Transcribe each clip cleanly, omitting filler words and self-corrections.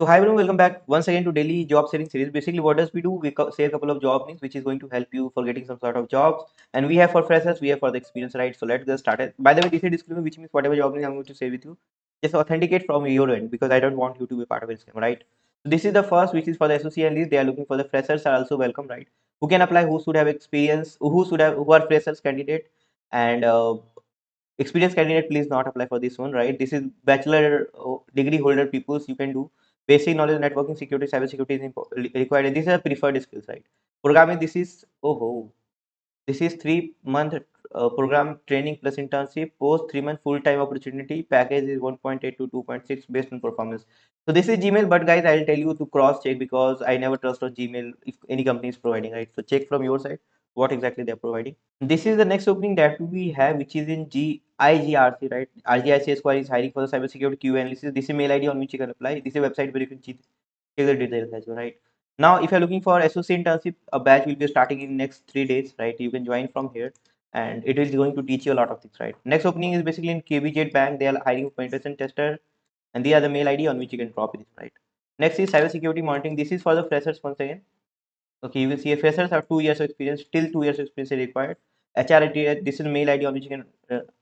So hi everyone, welcome back once again to daily job sharing series. Basically, what does we do? We share a couple of job links, which is going to help you for getting some sort of jobs. And we have for freshers, we have for the experience, right? So let's get started. By the way, this is disclaimer, which means whatever job link I'm going to share with you, just authenticate from your end because I don't want you to be part of a scam, right? So this is the first, which is for the SOC Analyst. They are looking for the freshers are also welcome, right? Who can apply? Who should have experience? Who are freshers candidate? And experienced candidate, please not apply for this one, right? This is bachelor degree holder peoples. You can do basic knowledge, networking, security, cyber security is required, and these are preferred skills, right? Programming, this is this is 3 month program training plus internship, post 3 month full-time opportunity. Package is 1.8 to 2.6 based on performance. So this is Gmail, but guys, I'll tell you to cross check because I never trust on Gmail if any company is providing, right? So check from your side what exactly they're providing. This is the next opening that we have, which is in GIGRC, right? RGIC Esquire is hiring for the cybersecurity QA analysis. This is mail ID on which you can apply. This is a website where you can check the details as well, right? Now, if you're looking for associate internship, a batch will be starting in next 3 days, right? You can join from here, and it is going to teach you a lot of things, right? Next opening is basically in KBJ Bank. They are hiring penetration tester, and they are the mail ID on which you can drop it, right? Next is cybersecurity monitoring. This is for the freshers once again. Okay, you will see freshers have 2 years of experience, till 2 years of experience is required. HRD, this is mail ID on which you can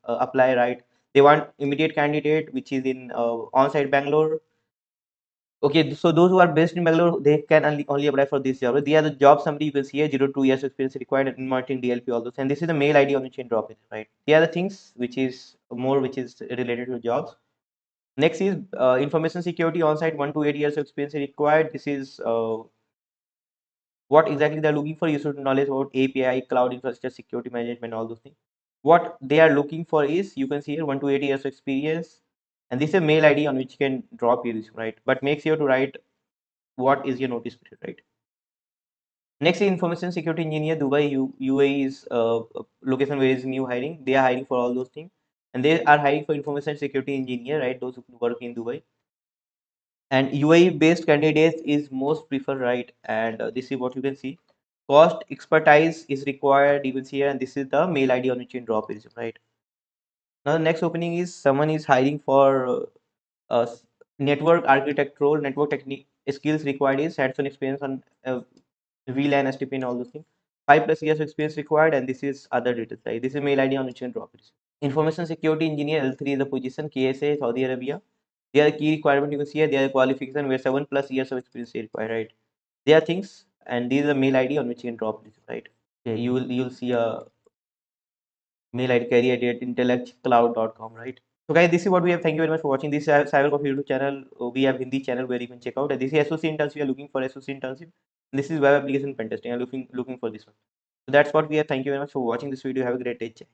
apply, right? They want immediate candidate, which is in on-site Bangalore. Okay, so those who are based in Bangalore, they can only apply for this job. They are the job summary you can see here, 0 to 2 years experience required in marketing DLP, all those. And this is the mail ID on which you can drop it, right? The other things which is more which is related to jobs. Next is information security on-site, 1 to 8 years of experience required. This is what exactly they're looking for. You should knowledge about API, cloud infrastructure, security management, all those things. What they are looking for is, you can see here, 1 to 8 years of experience, and this is a mail ID on which you can drop your resume, right? But make sure to write what is your notice period, right? Next is information security engineer, Dubai, UAE is location where is new hiring. They are hiring for all those things, and they are hiring for information security engineer, right? Those who work in Dubai. And UAE based candidates is most preferred, right? And this is what you can see. Cost expertise is required, you will see here, and this is the mail ID on which you can drop it, right? Now the next opening is someone is hiring for network architect role. Network technique skills required is hands-on experience on VLAN, STP, and all those things. 5+ years of experience required, and this is other details, right? This is mail ID on which you can drop it. Information security engineer L3 is the position. KSA, Saudi Arabia. They are the key requirement you can see here. They are the qualification where 7+ years of experience is required, right? They are things, and these are the mail ID on which you can drop this, right? Okay, you'll see a mail ID career at intellectcloud.com, right? So guys, this is what we have. Thank you very much for watching this Cyber Coffee YouTube channel. We have Hindi channel where you can check out. And this is SOC internship. We are looking for SOC internship. This is web application pen testing. I'm looking for this one. So that's what we have. Thank you very much for watching this video. Have a great day.